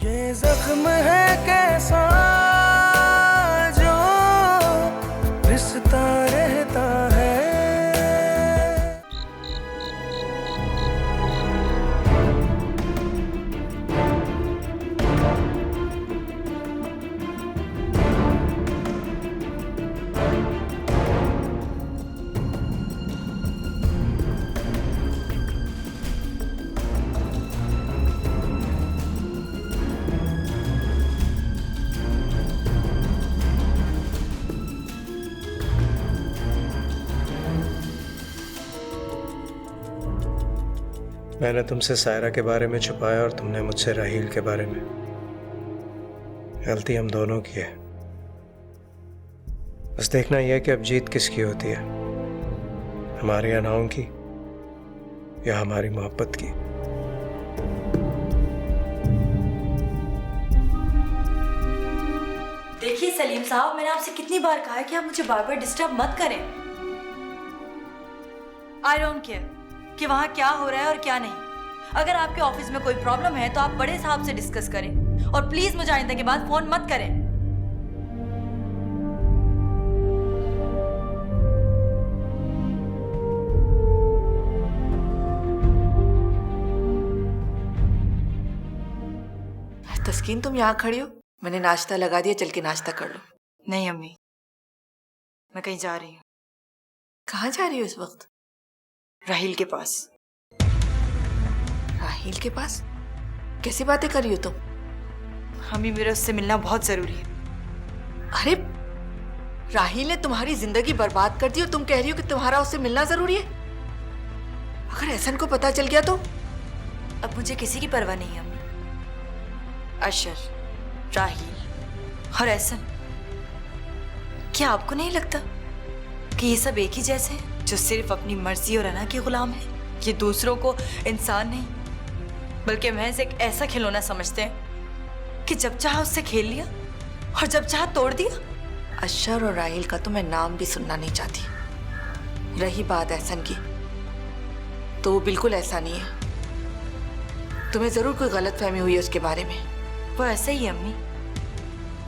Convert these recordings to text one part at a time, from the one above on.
ये जख्म है कैसा जो रिश्ता रहता है। मैंने तुमसे सायरा के बारे में छुपाया और तुमने मुझसे राहील के बारे में। गलती हम दोनों की है। बस देखना यह है कि अब जीत किसकी होती है, हमारी अनाओं की या हमारी मोहब्बत की। देखिए सलीम साहब, मैंने आपसे कितनी बार कहा है कि आप मुझे बार बार डिस्टर्ब मत करें। आई डोंट केयर कि वहां क्या हो रहा है और क्या नहीं। अगर आपके ऑफिस में कोई प्रॉब्लम है तो आप बड़े साहब से डिस्कस करें और प्लीज मुझे आइंदा के बाद फोन मत करें। तस्कीन, तुम यहाँ खड़ी हो? मैंने नाश्ता लगा दिया, चल के नाश्ता कर लो। नहीं अम्मी, मैं कहीं जा रही हूँ। कहाँ जा रही हो इस वक्त? राहील के पास। राहील के पास? कैसी बातें कर रही हो तुम? अम्मी, मेरे उससे मिलना बहुत जरूरी है। अरे, राहील ने तुम्हारी जिंदगी बर्बाद कर दी और तुम कह रही हो कि तुम्हारा उससे मिलना जरूरी है? अगर एहसन को पता चल गया तो? अब मुझे किसी की परवाह नहीं है अम्मी। अशर, राहील और एहसन, क्या आपको नहीं लगता कि ये सब एक ही जैसे हैं, जो सिर्फ अपनी मर्जी और अना के गुलाम है? ये दूसरों को इंसान नहीं बल्कि महज एक ऐसा खिलौना समझते हैं कि जब चाहा उससे खेल लिया और जब चाहा तोड़ दिया। अशर और राहील का तो मैं नाम भी सुनना नहीं चाहती। रही बात एहसन की, तो वो बिल्कुल ऐसा नहीं है। तुम्हें जरूर कोई गलतफहमी हुई है उसके बारे में। वो ऐसा ही है अम्मी।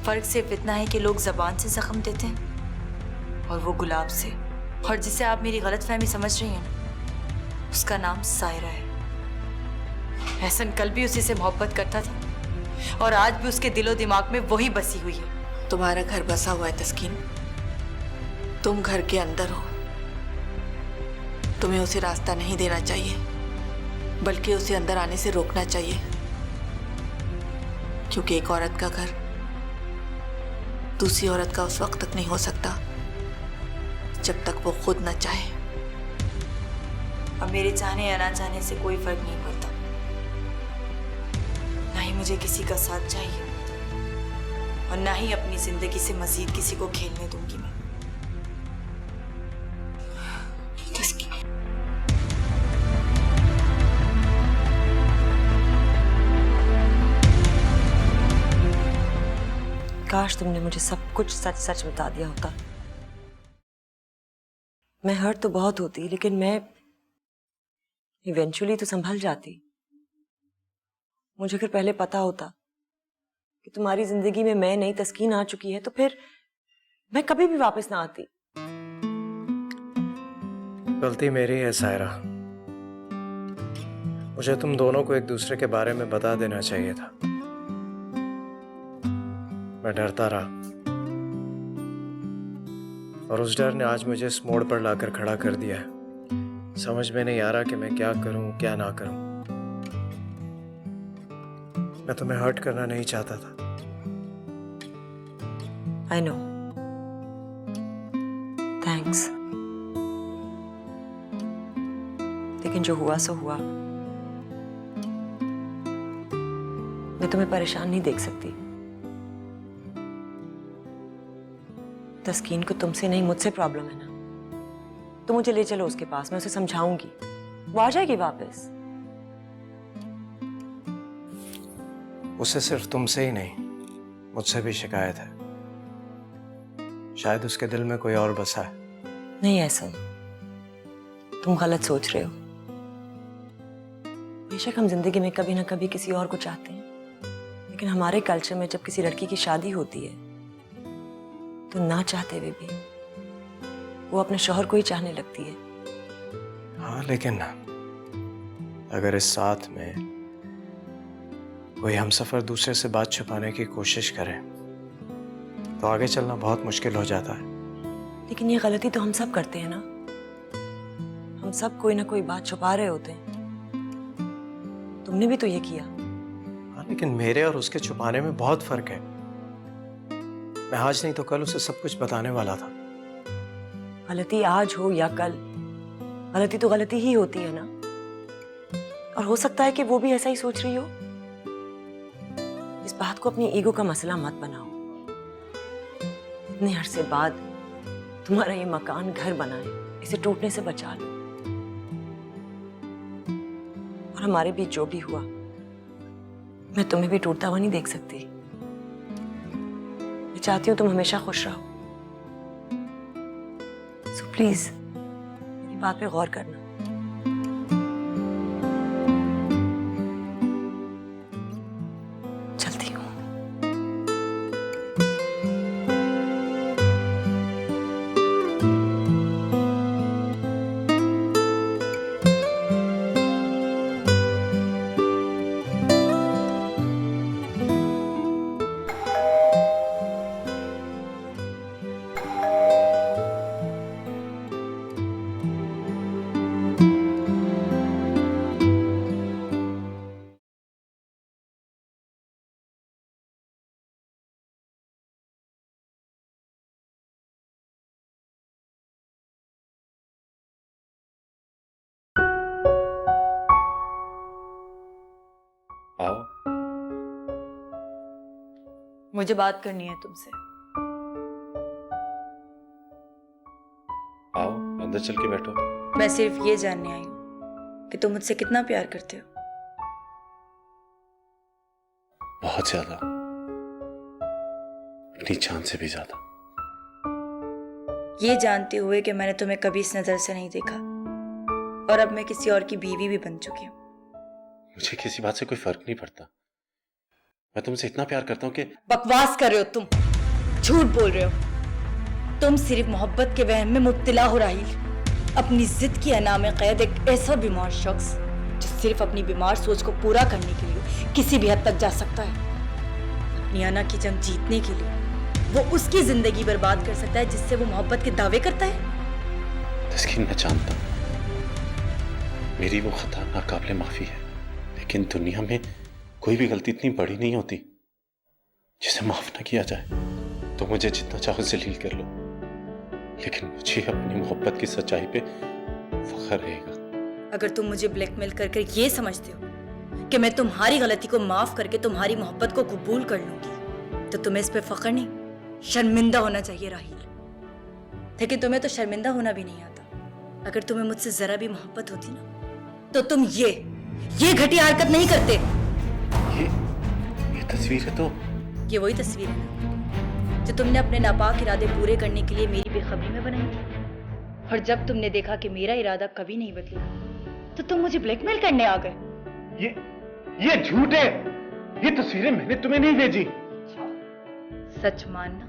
फर्क सिर्फ इतना है कि लोग जबान से जख्म देते हैं और वो गुलाब से। और जिसे आप मेरी गलतफहमी समझ रही हैं ना, उसका नाम सायरा है। एहसन कल भी उसी से मोहब्बत करता था और आज भी उसके दिलो दिमाग में वही बसी हुई है। तुम्हारा घर बसा हुआ है तस्कीन, तुम घर के अंदर हो। तुम्हें उसे रास्ता नहीं देना चाहिए बल्कि उसे अंदर आने से रोकना चाहिए, क्योंकि एक औरत का घर दूसरी औरत का उस वक्त तक नहीं हो सकता जब तक वो खुद न चाहे। अब मेरे चाहने या ना चाहने से कोई फर्क नहीं पड़ता। ना ही मुझे किसी का साथ चाहिए और ना ही अपनी जिंदगी से मजीद किसी को खेलने दूंगी मैं। काश तुमने मुझे सब कुछ सच सच बता दिया होता। मैं हर्ट तो बहुत होती, लेकिन मैं इवेंचुअली तो संभल जाती। मुझे अगर पहले पता होता कि तुम्हारी जिंदगी में मैं नई तस्कीन आ चुकी है तो फिर मैं कभी भी वापस ना आती। गलती मेरी है सायरा, मुझे तुम दोनों को एक दूसरे के बारे में बता देना चाहिए था। मैं डरता रहा और उस डर ने आज मुझे इस मोड़ पर लाकर खड़ा कर दिया है। समझ में नहीं आ रहा कि मैं क्या करूं क्या ना करूं। मैं तुम्हें हर्ट करना नहीं चाहता था। आई नो, थैंक्स, लेकिन जो हुआ सो हुआ। मैं तुम्हें परेशान नहीं देख सकती। तस्कीन को तुमसे नहीं मुझसे प्रॉब्लम है ना, तो मुझे ले चलो उसके पास, मैं उसे समझाऊंगी, वो आ जाएगी वापस। उसे सिर्फ तुमसे ही नहीं मुझसे भी शिकायत है। शायद उसके दिल में कोई और बसा है। नहीं ऐसा, तुम गलत सोच रहे हो। बेशक हम जिंदगी में कभी ना कभी किसी और को चाहते हैं, लेकिन हमारे कल्चर में जब किसी लड़की की शादी होती है तो ना चाहते हुए भी वो अपने शौहर को ही चाहने लगती है। हाँ, लेकिन अगर इस साथ में कोई हमसफर दूसरे से बात छुपाने की कोशिश करे तो आगे चलना बहुत मुश्किल हो जाता है। लेकिन ये गलती तो हम सब करते हैं ना, हम सब कोई ना कोई बात छुपा रहे होते हैं। तुमने भी तो ये किया। हाँ, लेकिन मेरे और उसके छुपाने में बहुत फर्क है। मैं आज नहीं तो कल उसे सब कुछ बताने वाला था। गलती आज हो या कल, गलती तो गलती ही होती है ना। और हो सकता है कि वो भी ऐसा ही सोच रही हो। इस बात को अपनी ईगो का मसला मत बनाओ। इतने अरसे बाद तुम्हारा ये मकान घर बना है, इसे टूटने से बचा लो। और हमारे बीच जो भी हुआ, मैं तुम्हें भी टूटता हुआ नहीं देख सकती। मैं चाहती हूं तुम हमेशा खुश रहो। सो प्लीज मेरी बात पे गौर करना। चलती हूँ। आओ। मुझे बात करनी है तुमसे। आओ, अंदर चल के बैठो। मैं सिर्फ ये जानने आई हूँ कि तुम मुझसे कितना प्यार करते हो। बहुत ज्यादा, अपनी जान से भी ज्यादा। ये जानते हुए कि मैंने तुम्हें कभी इस नजर से नहीं देखा और अब मैं किसी और की बीवी भी बन चुकी हूँ। मुझे किसी बात से कोई फर्क नहीं पड़ता। मैं तुमसे इतना प्यार करता हूँ कि बकवास कर रहे हो तुम, झूठ बोल रहे हो। तुम सिर्फ मोहब्बत के वहम में मुब्तला हो राहील। अपनी जिद की अना में कैद एक ऐसा बीमार शख्स जो सिर्फ अपनी बीमार सोच को पूरा करने के लिए किसी भी हद तक जा सकता है। अपनी अना की जंग जीतने के लिए वो उसकी जिंदगी बर्बाद कर सकता है जिससे वो मोहब्बत के दावे करता है। तस्कीन, मैं जानता हूँ मेरी वो खता नाकाबिले माफी है, लेकिन दुनिया में कोई भी गलती इतनी बड़ी नहीं होती जिसे माफ ना किया जाए। तो मुझे जितना चाहो जलील कर लो, लेकिन मुझे अपनी मोहब्बत की सच्चाई पे फख्र रहेगा। अगर तुम मुझे ब्लैकमेल कर ये समझते हो कि मैं तुम्हारी गलती को माफ करके तुम्हारी मोहब्बत को कबूल कर लूंगी, तो तुम्हें इस पे फख्र नहीं, शर्मिंदा होना चाहिए राहील। लेकिन तुम्हें तो शर्मिंदा होना भी नहीं आता। अगर तुम्हें मुझसे जरा भी मोहब्बत होती ना, तो तुम ये घटिया हरकत नहीं करते। ये तस्वीर है तो ये वही तस्वीर है ना जो तुमने अपने नापाक इरादे पूरे करने के लिए मेरी बेखबरी में बनाई थी। और जब तुमने देखा कि मेरा इरादा कभी नहीं बदलेगा, तो तुम मुझे ब्लैकमेल करने आ गए। ये झूठ है। ये तस्वीरें मैंने तुम्हें नहीं भेजी। सच मानना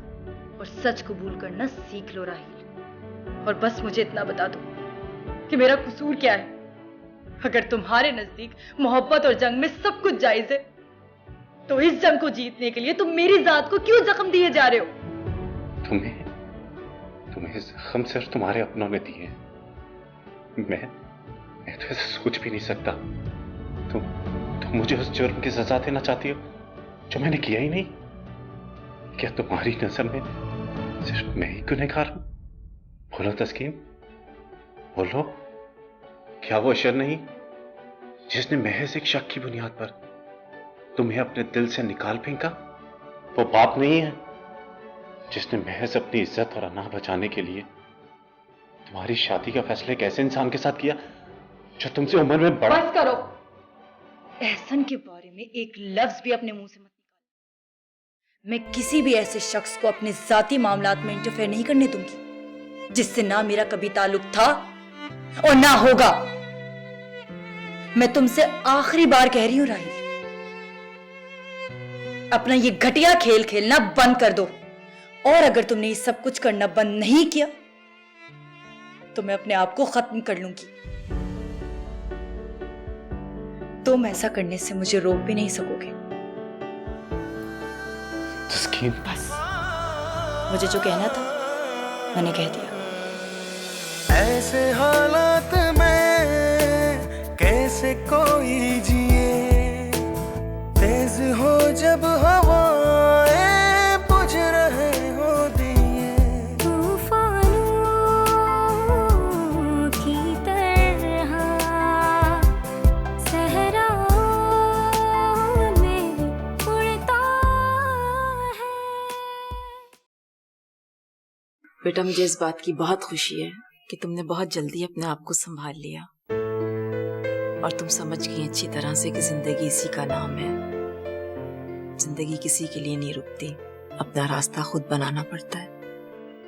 और सच कबूल करना सीख लो राहील। और बस मुझे इतना बता दो कि मेरा कसूर क्या है। अगर तुम्हारे नजदीक मोहब्बत और जंग में सब कुछ जायज है, तो इस जंग को जीतने के लिए तुम मेरी जात को क्यों जख्म दिए जा रहे हो? तुम्हें जख्म सिर्फ तुम्हारे अपनों ने दिए। मैं तो ऐसा सोच भी नहीं सकता। तुम मुझे उस जुर्म की सजा देना चाहती हो जो मैंने किया ही नहीं। क्या तुम्हारी नजर में सिर्फ मैं ही गुनहगार हूं? बोलो तस्कीन, बोलो। क्या वो अशर नहीं जिसने महज एक शक की बुनियाद पर तुम्हें अपने दिल से निकाल फेंका? वो बाप नहीं है जिसने महज अपनी इज्जत और अना बचाने के लिए तुम्हारी शादी का फैसला एक ऐसे इंसान के साथ किया जो तुमसे उम्र में बड़ा। बस करो। एहसन के बारे में एक लफ्ज भी अपने मुंह से मत निकालो। मैं किसी भी ऐसे शख्स को अपने जाती मामलात में इंटरफेयर नहीं करने दूंगी जिससे ना मेरा कभी ताल्लुक था और ना होगा। मैं तुमसे आखिरी बार कह रही हूं राहील, अपना ये घटिया खेल खेलना बंद कर दो, और अगर तुमने ये सब कुछ करना बंद नहीं किया तो मैं अपने आप को खत्म कर लूंगी। तुम ऐसा करने से मुझे रोक भी नहीं सकोगे। तस्कीन, बस, मुझे जो कहना था मैंने कह दिया। ऐसे हालात में कैसे कोई जिए, तेज हो जब हवाएं बुझ रहे हो दिए, तूफानों की तरह सहराओं में उड़ता है। बेटा, मुझे इस बात की बहुत खुशी है कि तुमने बहुत जल्दी अपने आप को संभाल लिया और तुम समझ गई अच्छी तरह से कि जिंदगी इसी का नाम है। जिंदगी किसी के लिए नहीं रुकती, अपना रास्ता खुद बनाना पड़ता है।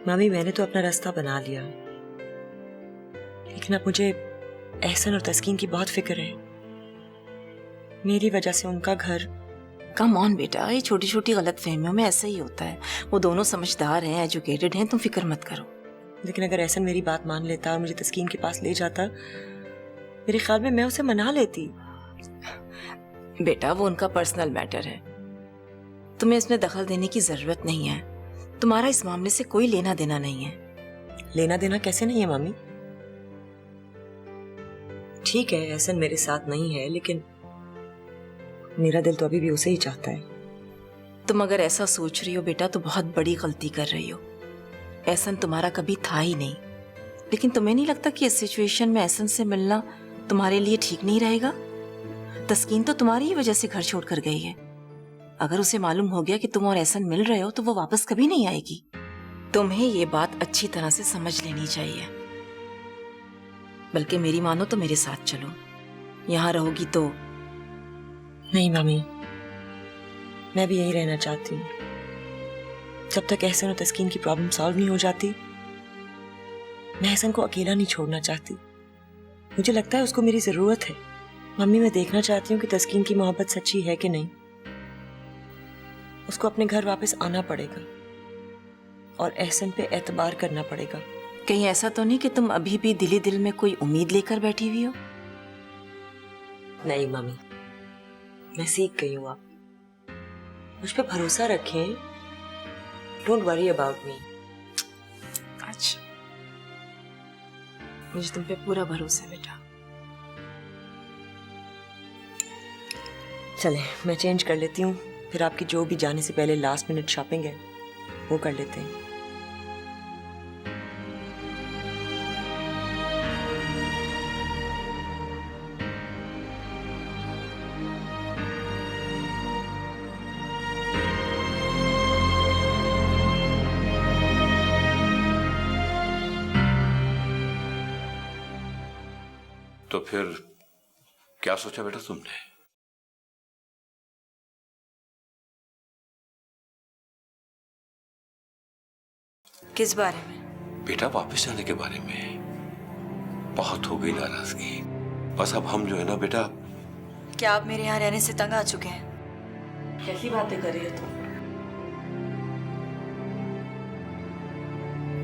मामी, मैंने तो अपना रास्ता बना लिया, लेकिन अब मुझे एहसन और तस्कीन की बहुत फिक्र है। मेरी वजह से उनका घर। कम ऑन बेटा, ये छोटी छोटी गलतफहमियों में ऐसा ही होता है। वो दोनों समझदार हैं, एजुकेटेड हैं, तुम फिक्र मत करो। लेकिन अगर एहसन मेरी बात मान लेता और मुझे तस्कीन के पास ले जाता, मेरे ख्याल में मैं उसे मना लेती। बेटा, वो उनका पर्सनल मैटर है, तुम्हें इसमें दखल देने की जरूरत नहीं है। तुम्हारा इस मामले से कोई लेना देना नहीं है। लेना देना कैसे नहीं है मामी? ठीक है, एहसन मेरे साथ नहीं है, लेकिन मेरा दिल तो अभी भी उसे ही चाहता है। तुम अगर ऐसा सोच रही हो बेटा तो बहुत बड़ी गलती कर रही हो। एहसन तुम्हारा कभी था ही नहीं, लेकिन तुम्हें नहीं लगता कि इस सिचुएशन में एहसन से मिलना तुम्हारे लिए ठीक नहीं रहेगा? तस्कीन तो तुम्हारी ही वजह से घर छोड़कर गई है। अगर उसे मालूम हो गया कि तुम और एहसन मिल रहे हो तो वो वापस कभी नहीं आएगी। तुम्हें ये बात अच्छी तरह से समझ लेनी चाहिए। बल्कि मेरी मानो तो मेरे साथ चलो, यहाँ रहोगी तो। नहीं मामी, मैं भी यही रहना चाहती हूँ। जब तक एहसन और तस्कीन की प्रॉब्लम सॉल्व नहीं हो जाती, मैं एहसन को अकेला नहीं छोड़ना चाहती। मुझे लगता है उसको मेरी जरूरत है। मम्मी, मैं देखना चाहती हूँ कि तस्कीन की मोहब्बत सच्ची है कि नहीं। उसको अपने घर वापस आना पड़ेगा और एहसन पे एतबार करना पड़ेगा। कहीं ऐसा तो नहीं कि तुम अभी भी दिली दिल में कोई उम्मीद लेकर बैठी हुई हो? नहीं मम्मी, मैं सीख गई हूँ। आप मुझ पे भरोसा रखें। Don't worry about me. अच्छा, मुझे तुम पे पूरा भरोसा है बेटा। चले, मैं चेंज कर लेती हूँ, फिर आपकी जो भी जाने से पहले लास्ट मिनट शॉपिंग है वो कर लेते हैं। तो फिर क्या सोचा बेटा तुमने? किस बारे में? बेटा वापस जाने के बारे में। बहुत हो गई नाराजगी, बस अब हम जो है ना बेटा। क्या आप मेरे यहाँ रहने से तंग आ चुके हैं? कैसी बातें कर रही हो तुम?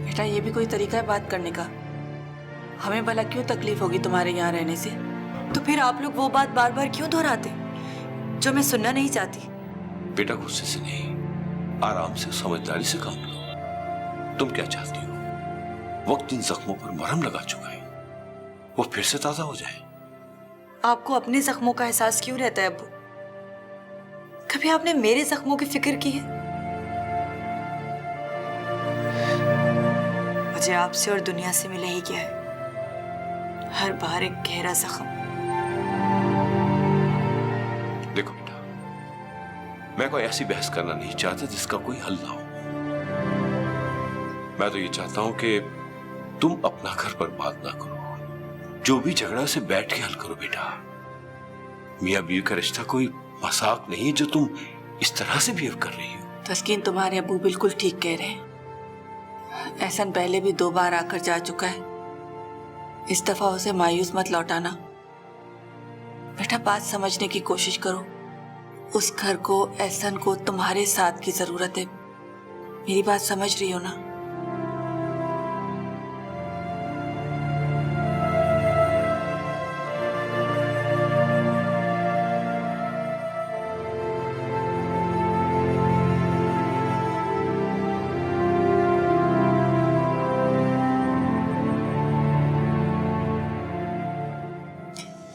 बेटा, ये भी कोई तरीका है बात करने का? हमें भला क्यों तकलीफ होगी तुम्हारे यहाँ रहने से? तो फिर आप लोग वो बात बार बार क्यों दोहराते जो मैं सुनना नहीं चाहती? बेटा गुस्से से नहीं, आराम से समझदारी से काम लो। तुम क्या चाहती हो? वक्त इन जख्मों पर मरहम लगा चुका है, वो फिर से ताजा हो जाए। आपको अपने जख्मों का एहसास क्यों रहता है अब्बू? कभी आपने मेरे जख्मों की फिक्र की है? मुझे आपसे और दुनिया से मिला ही क्या है? हर बार एक गहरा जख्म। देखो बेटा, मैं कोई ऐसी बहस करना नहीं चाहता जिसका कोई हल ना हो। मैं तो ये चाहता हूं कि तुम अपना घर बर्बाद ना करो। जो भी झगड़ा से बैठ के हल करो बेटा। मियां बीवी का रिश्ता कोई मजाक नहीं जो तुम इस तरह से बिहेव कर रही हो। तस्कीन, तुम्हारे अब्बू बिल्कुल ठीक कह रहे हैं। एहसन पहले भी 2 बार आकर जा चुका है। इस दफा उसे मायूस मत लौटाना। बेटा, बात समझने की कोशिश करो। उस घर को, एहसन को तुम्हारे साथ की जरूरत है। मेरी बात समझ रही हो ना?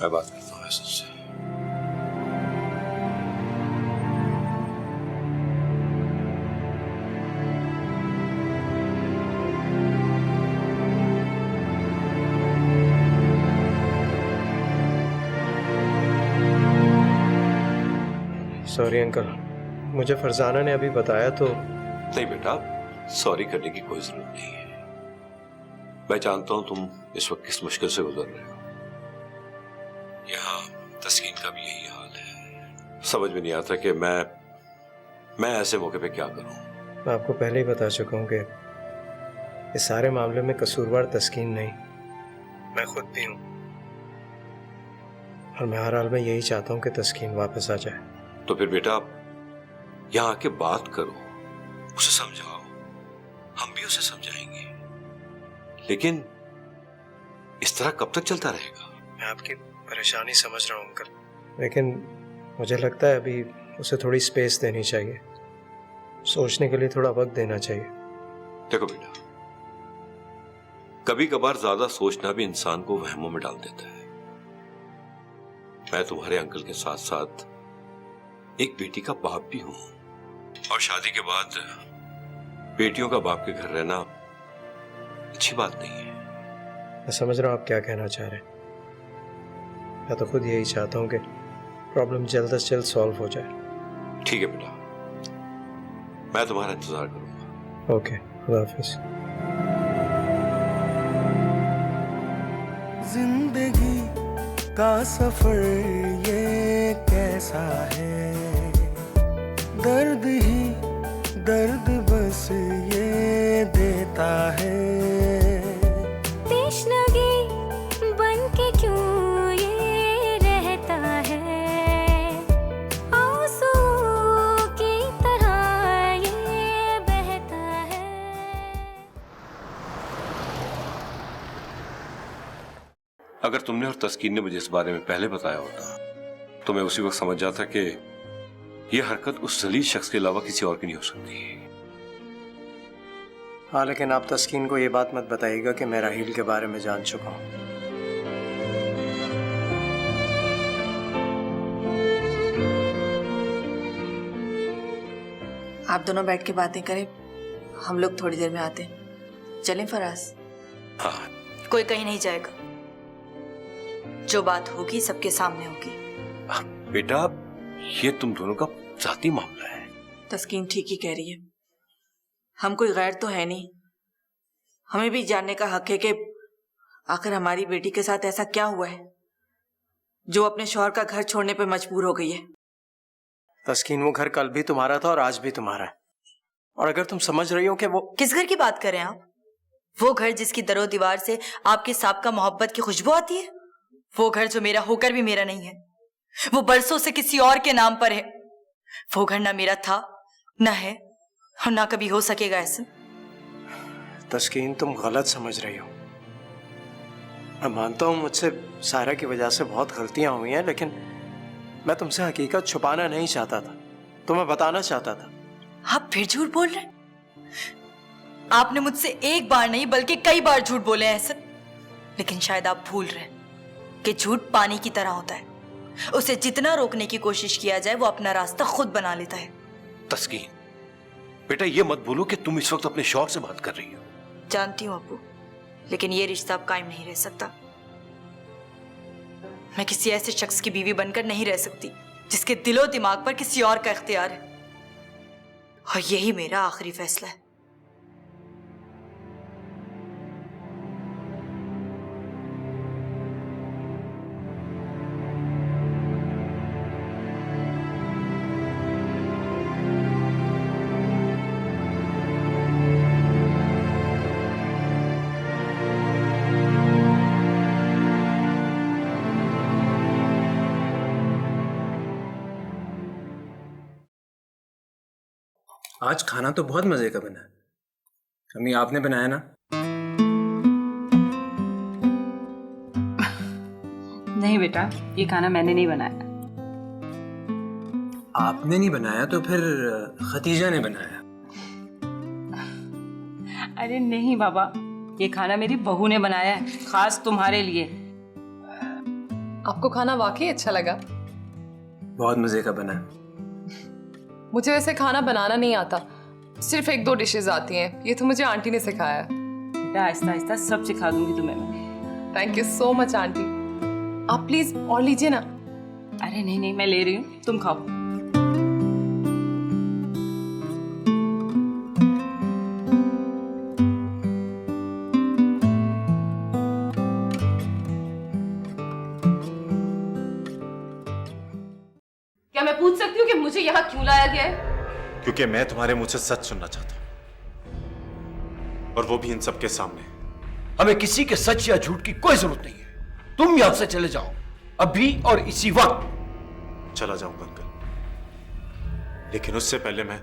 मैं बात करता हूँ एहसन से। सॉरी अंकल, मुझे फरजाना ने अभी बताया तो। नहीं बेटा, सॉरी करने की कोई जरूरत नहीं है। मैं जानता हूं तुम इस वक्त किस मुश्किल से गुजर रहे हो। यहाँ तस्कीन का भी यही हाल है। समझ में नहीं आता कि मैं ऐसे मौके पे क्या करूं। मैं आपको पहले ही बता चुका हूँ कि इस सारे मामले में कसूरवार तस्कीन नहीं, मैं खुद भी हूँ। और मैं हर हाल में यही चाहता हूँ कि तस्कीन वापस आ जाए। तो फिर बेटा यहाँ आके बात करो, उसे समझाओ, हम भी उसे समझाएंगे। लेकिन इस तरह कब तक चलता रहेगा? मैं आपकी परेशानी समझ रहा हूँ अंकल, लेकिन मुझे लगता है अभी उसे थोड़ी स्पेस देनी चाहिए, सोचने के लिए थोड़ा वक्त देना चाहिए। देखो बेटा, कभी कभार ज्यादा सोचना भी इंसान को वहमों में डाल देता है। मैं तुम्हारे अंकल के साथ साथ एक बेटी का बाप भी हूं, और शादी के बाद बेटियों का बाप के घर रहना अच्छी बात नहीं है। मैं समझ रहा हूँ आप क्या कहना चाह रहे हैं। मैं तो खुद यही चाहता हूँ कि प्रॉब्लम जल्द से जल्द सॉल्व हो जाए। ठीक है बेटा, मैं तुम्हारा इंतजार करूंगा। ओके, खुदा हाफिज। जिंदगी का सफर ये कैसा है, दर्द ही दर्द बस ये देता है। तृष्णगी बन के क्यों ये रहता है, आंसू की तरह ये बहता है। अगर तुमने और तस्कीन ने मुझे इस बारे में पहले बताया होता तो मैं उसी वक्त समझ जाता कि यह हरकत उस जलील शख्स के अलावा किसी और की नहीं हो सकती। हाँ, लेकिन आप तस्कीन को ये बात मत बताइएगा कि मैं राहील के बारे में जान चुका हूँ। आप दोनों बैठ के बातें करें, हम लोग थोड़ी देर में आते हैं। चलें फराज? हाँ कोई कहीं नहीं जाएगा, जो बात होगी सबके सामने होगी। बेटा, ये तुम दोनों का जाती मामला है। तस्कीन ठीक ही कह रही है, हम कोई गैर तो है नहीं। हमें भी जानने का हक है कि आखिर हमारी बेटी के साथ ऐसा क्या हुआ है जो अपने शौहर का घर छोड़ने पर मजबूर हो गई है। तस्कीन, वो घर कल भी तुम्हारा था और आज भी तुम्हारा है। और अगर तुम समझ रही हो कि वो किस घर की बात कर रहे हैं आप? वो घर जिसकी दरो दीवार से आपकी साबका मोहब्बत की खुशबू आती है, वो घर जो मेरा होकर भी मेरा नहीं है, वो बरसों से किसी और के नाम पर है। वो घर ना मेरा था, ना है, और ना कभी हो सकेगा। ऐसा तस्कीन, तुम गलत समझ रही हो। मैं मानता हूँ मुझसे सारा की वजह से बहुत गलतियां हुई हैं, लेकिन मैं तुमसे हकीकत छुपाना नहीं चाहता था, तुम्हें बताना चाहता था। आप फिर झूठ बोल रहे हैं। आपने मुझसे एक बार नहीं बल्कि कई बार झूठ बोले हैं ऐसा, लेकिन शायद आप भूल रहे हैं कि झूठ पानी की तरह होता है, उसे जितना रोकने की कोशिश किया जाए वो अपना रास्ता खुद बना लेता है। तस्कीन बेटा, ये मत बोलो कि तुम इस वक्त अपने शौहर से बात कर रही हो। जानती हूँ अब्बू, लेकिन ये रिश्ता अब कायम नहीं रह सकता। मैं किसी ऐसे शख्स की बीवी बनकर नहीं रह सकती जिसके दिलो दिमाग पर किसी और का इख्तियार है, और यही मेरा आखिरी फैसला है। आज खाना तो बहुत मजे का बना है। अम्मी आपने बनाया ना? नहीं बेटा, ये खाना मैंने नहीं बनाया। आपने नहीं बनाया तो फिर खतीजा ने बनाया। अरे नहीं बाबा, ये खाना मेरी बहू ने बनाया है, खास तुम्हारे लिए। आपको खाना वाकई अच्छा लगा? बहुत मजे का बना है। मुझे वैसे खाना बनाना नहीं आता, सिर्फ 1-2 डिशेस आती हैं। ये तो मुझे आंटी ने सिखाया है। बेटा आहिस्ता आहिस्ता सब सिखा दूंगी तुम्हें मैं। Thank you so much aunty. आप प्लीज और लीजिए ना। अरे नहीं नहीं, मैं ले रही हूँ, तुम खाओ। क्या मैं पूछ सकती हूँ कि मुझे यहाँ क्यों लाया गया है? क्योंकि मैं तुम्हारे मुंह से सच सुनना चाहता हूं, और वो भी इन सबके सामने। हमें किसी के सच या झूठ की कोई जरूरत नहीं है। तुम यहां से चले जाओ, अभी और इसी वक्त। चला जाऊंगा अंकल, लेकिन उससे पहले मैं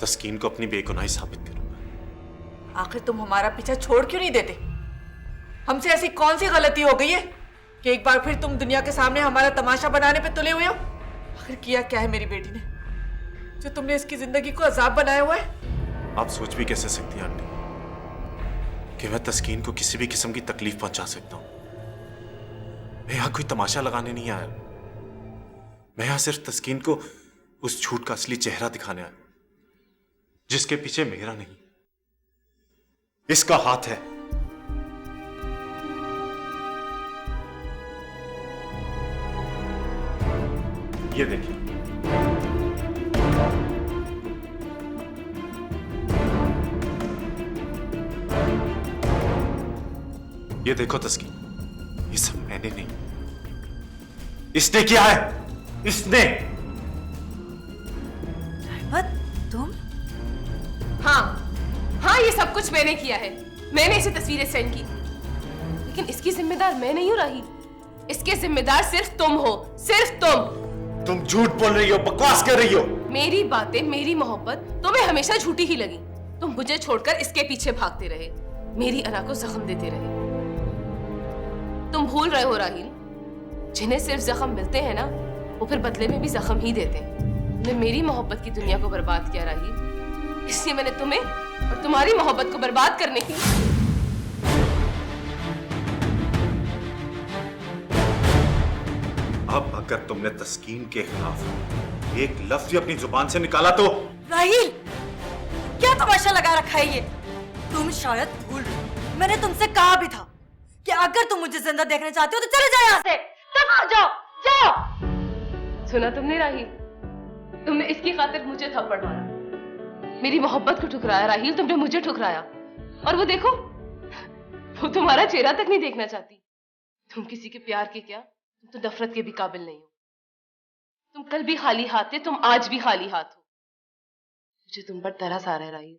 तस्कीन को अपनी बेगुनाही साबित करूंगा। आखिर तुम हमारा पीछा छोड़ क्यों नहीं देते? हमसे ऐसी कौन सी गलती हो गई है कि एक बार फिर तुम दुनिया के सामने हमारा तमाशा बनाने पे तुले हुए हो? आखिर किया क्या है मेरी बेटी ने जो तुमने इसकी जिंदगी को अजाब बनाया हुआ है? आप सोच भी कैसे सकती हैं आंटी कि मैं तस्कीन को किसी भी किस्म की तकलीफ पहुंचा सकता हूं? मैं यहां कोई तमाशा लगाने नहीं आया। मैं यहां सिर्फ तस्कीन को उस झूठ का असली चेहरा दिखाने आया जिसके पीछे मेरा नहीं, इसका हाथ है। ये देखिए, ये देखो तस्कीन, ये सब मैंने नहीं, इसने किया है, इसने। रहमत, तुम? हाँ, ये सब कुछ मैंने किया है। मैंने इसे तस्वीरें सेंड की, लेकिन इसकी जिम्मेदार मैं नहीं हूँ राही। इसके जिम्मेदार सिर्फ तुम हो, सिर्फ तुम झूठ बोल रही हो, बकवास कर रही हो। मेरी बातें, मेरी मोहब्बत तुम्हें हमेशा झूठी ही लगी। तुम मुझे छोड़कर इसके पीछे भागते रहे, मेरी अना को जख्म देते रहे। तुम भूल रहे हो राहील, जिन्हें सिर्फ जख्म मिलते हैं ना, वो फिर बदले में भी जख्म ही देते हैं। तुमने मेरी मोहब्बत की दुनिया को बर्बाद किया राहील, इसलिए मैंने तुम्हें और तुम्हारी मोहब्बत को बर्बाद करने की। अब अगर तुमने तस्कीन के खिलाफ एक लफ्ज भी अपनी जुबान से निकाला तो। राहील, क्या तमाशा लगा रखा है ये? तुम शायद भूल रहे हो, मैंने तुमसे कहा भी था कि अगर तुम मुझे जिंदा देखना चाहते हो तो चले जाओ यहाँ से। दफा जाओ, जाओ। सुना तुमने राहील, तुमने इसकी खातिर मुझे थप्पड़ मारा, मेरी मोहब्बत को ठुकराया राहील, तुमने मुझे ठुकराया। और वो देखो, वो तुम्हारा चेहरा तक नहीं देखना चाहती। तुम किसी के प्यार के क्या, तुम तो नफरत के भी काबिल नहीं हो। तुम कल भी खाली हाथ थे, तुम आज भी खाली हाथ हो। मुझे तुम पर तरस आ रहा है राहील।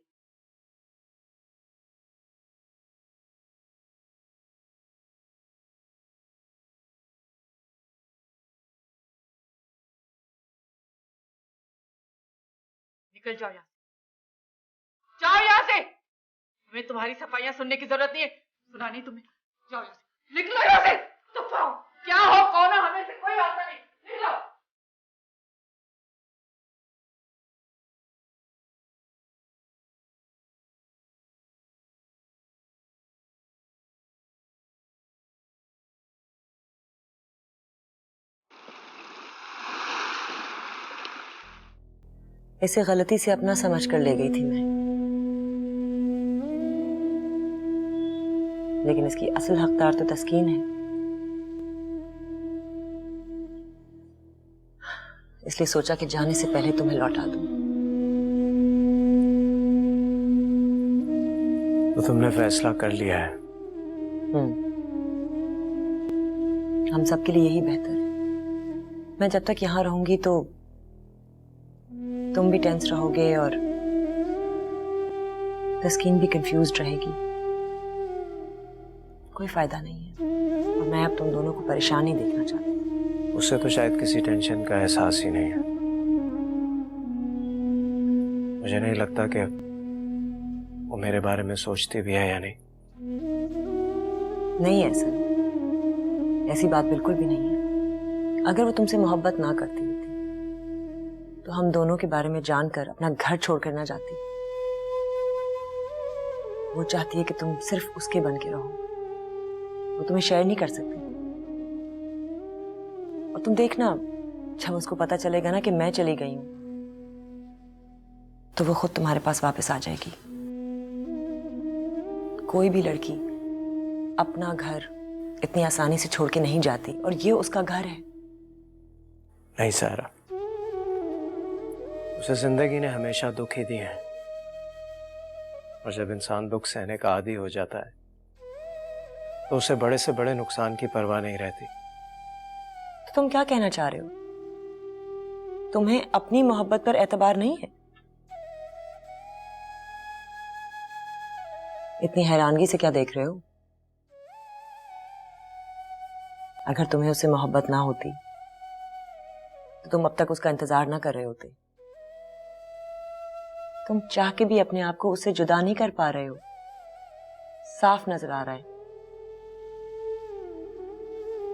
निकल जाओ यहाँ से, जाओ यहाँ से। हमें तुम्हारी सफाइयां सुनने की जरूरत नहीं है। सुना नहीं तुम्हें? जाओ यहाँ से, निकलो यहाँ से। तो क्या हो, कौन हो, हमें से कोई आता नहीं। निकलो। इसे गलती से अपना समझ कर ले गई थी मैं, लेकिन इसकी असल हकदार तो तस्कीन है। इसलिए सोचा कि जाने से पहले तुम्हें लौटा दूं। तो तुमने फैसला कर लिया है? हम सबके लिए यही बेहतर है। मैं जब तक यहां रहूंगी तो तुम भी टेंस रहोगे और तस्कीन भी कंफ्यूज्ड रहेगी। कोई फायदा नहीं है, और मैं अब तुम दोनों को परेशान ही देखना चाहती हूँ। उसे तो शायद किसी टेंशन का एहसास ही नहीं है। मुझे नहीं लगता कि वो मेरे बारे में सोचती भी है या नहीं। नहीं ऐसा, ऐसी बात बिल्कुल भी नहीं है। अगर वो तुमसे मोहब्बत ना करती होती तो हम दोनों के बारे में जानकर अपना घर छोड़कर ना जाती। वो चाहती है कि तुम सिर्फ उसके बन के रहो, वो तुम्हें शेयर नहीं कर सकती। और तुम देखना, जब उसको पता चलेगा ना कि मैं चली गई हूं, तो वो खुद तुम्हारे पास वापस आ जाएगी। कोई भी लड़की अपना घर इतनी आसानी से छोड़ के नहीं जाती, और ये उसका घर है। नहीं सारा, उसे जिंदगी ने हमेशा दुख ही दिए हैं, और जब इंसान दुख सहने का आदी हो जाता है तो उसे बड़े से बड़े नुकसान की परवाह नहीं रहती। तो तुम क्या कहना चाह रहे हो? तुम्हें अपनी मोहब्बत पर एतबार नहीं है? इतनी हैरानगी से क्या देख रहे हो? अगर तुम्हें उससे मोहब्बत ना होती तो तुम अब तक उसका इंतजार ना कर रहे होते। तुम चाह के भी अपने आप को उससे जुदा नहीं कर पा रहे हो, साफ नजर आ रहा है।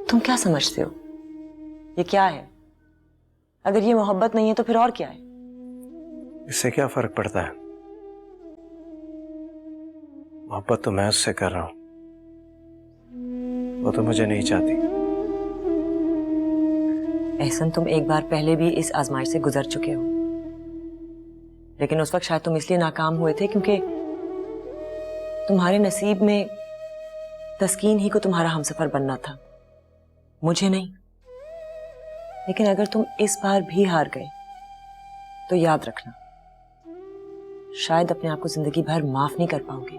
तुम क्या समझते हो ये क्या है? अगर ये मोहब्बत नहीं है तो फिर और क्या है? इससे क्या फर्क पड़ता है? मोहब्बत तो मैं उससे कर रहा हूं, वो तो मुझे नहीं चाहती। एहसन, तुम एक बार पहले भी इस आजमाइश से गुजर चुके हो, लेकिन उस वक्त शायद तुम इसलिए नाकाम हुए थे क्योंकि तुम्हारे नसीब में तस्कीन ही को तुम्हारा हमसफर बनना था, मुझे नहीं। लेकिन अगर तुम इस बार भी हार गए तो याद रखना, शायद अपने आप को जिंदगी भर माफ नहीं कर पाओगे।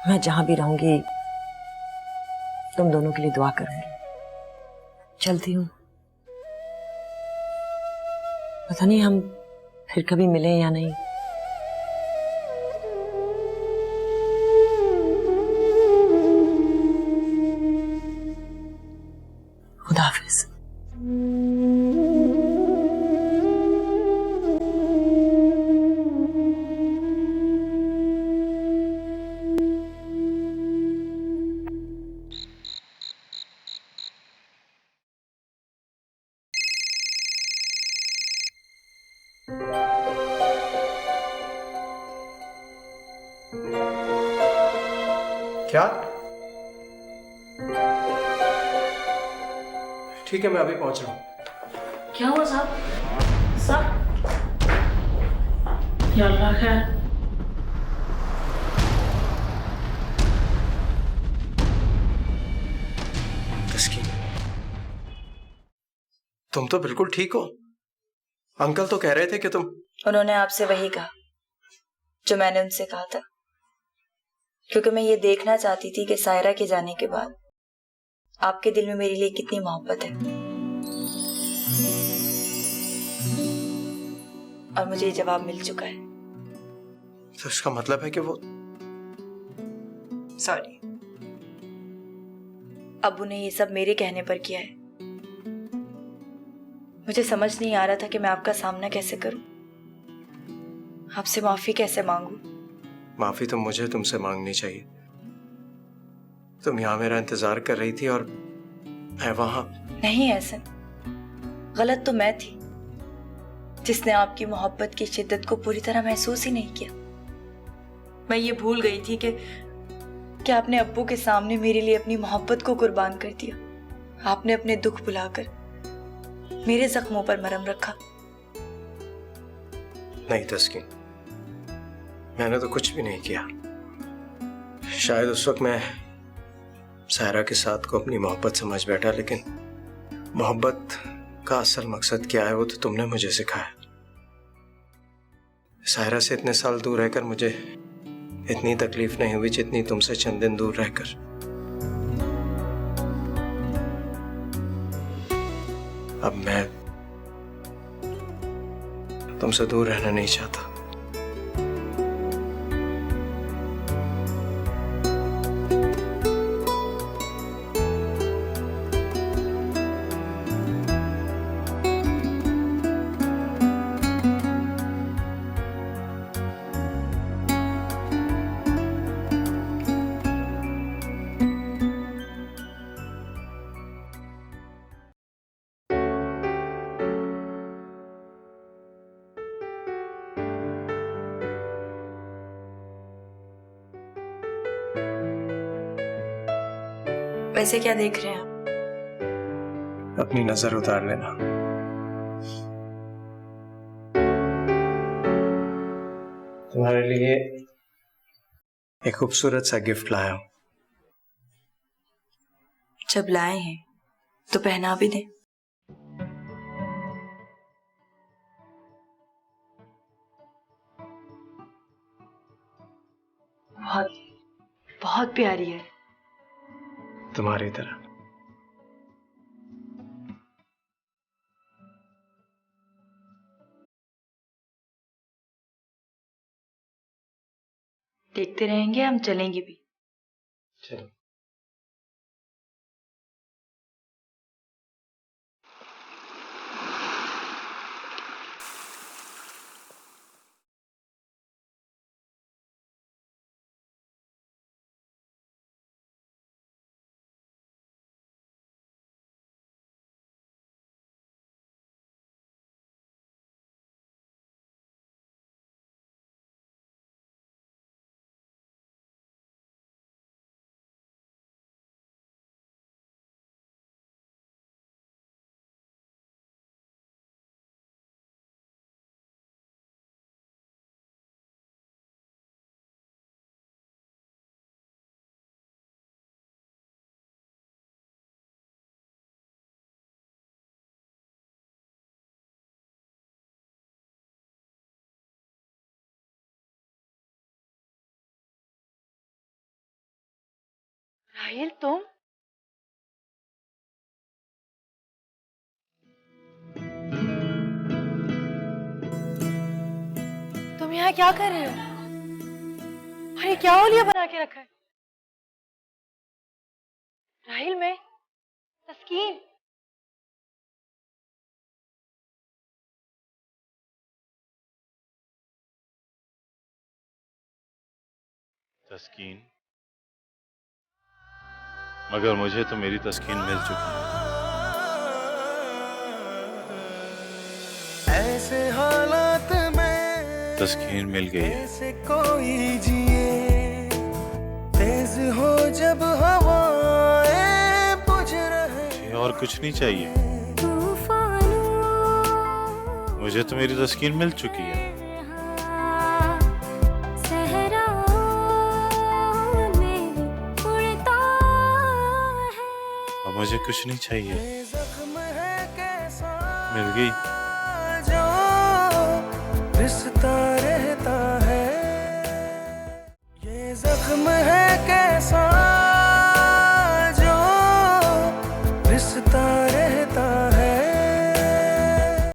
मैं जहां भी रहूंगी तुम दोनों के लिए दुआ करूंगी। चलती हूं, पता नहीं हम फिर कभी मिलें या नहीं। खुदा हाफिज। क्या? ठीक है, मैं अभी पहुंच रहा हूं। क्या हुआ साहब? साहब, या अल्लाह खैर। तस्कीन, तुम तो बिल्कुल ठीक हो। अंकल तो कह रहे थे कि तुम। उन्होंने आपसे वही कहा जो मैंने उनसे कहा था, क्योंकि मैं ये देखना चाहती थी कि सायरा के जाने के बाद आपके दिल में मेरे लिए कितनी मोहब्बत है। और मुझे ये जवाब मिल चुका है। तो इसका मतलब है कि वो। सॉरी, अब्बू ने ये सब मेरे कहने पर किया है। मुझे समझ नहीं आ रहा था कि मैं आपका सामना कैसे करूं, आपसे माफी कैसे मांगू। माफी तो मुझे तुमसे मांगनी चाहिए। तुम यहाँ मेरा इंतजार कर रही थी और मैं वहां। नहीं एहसन, गलत तो मैं थी जिसने आपकी मोहब्बत की शिद्दत को पूरी तरह महसूस ही नहीं किया। मैं ये भूल गई थी कि आपने अब्बू के सामने मेरे लिए अपनी मोहब्बत को कुर्बान कर दिया। आपने अपने दुख भुलाकर मेरे जख्मों पर मरहम रखा। नहीं तस्कीन, मैंने तो कुछ भी नहीं किया। शायद उस वक्त मैं सायरा के साथ को अपनी मोहब्बत समझ बैठा, लेकिन मोहब्बत का असल मकसद क्या है वो तो तुमने मुझे सिखाया। सायरा से इतने साल दूर रहकर मुझे इतनी तकलीफ नहीं हुई जितनी तुमसे चंद दिन दूर रहकर। अब मैं तुमसे दूर रहना नहीं चाहता। ऐसे क्या देख रहे हैं आप? अपनी नजर उतार लेना। तुम्हारे लिए एक खूबसूरत सा गिफ्ट लाया हूं। जब लाए हैं तो पहना भी दे। बहुत बहुत प्यारी है। तुम्हारी तरह। देखते रहेंगे, हम चलेंगे भी। चलो। राहिल, तुम? तुम यहाँ क्या कर रहे हो? अरे क्या ओलिया बना के रखा है? राहिल, मैं तस्कीन। तस्कीन, मगर मुझे तो मेरी तस्कीन मिल चुकी है। ऐसे हालात में तस्कीन मिल गई है। ऐसे कोई जिए, तेज हो जब हवाएं बुझ रहे। और कुछ नहीं चाहिए, मुझे तो मेरी तस्कीन मिल चुकी है। अब मुझे कुछ नहीं चाहिए, मिल गई। जो रिश्ता रहता है, ये जख्म है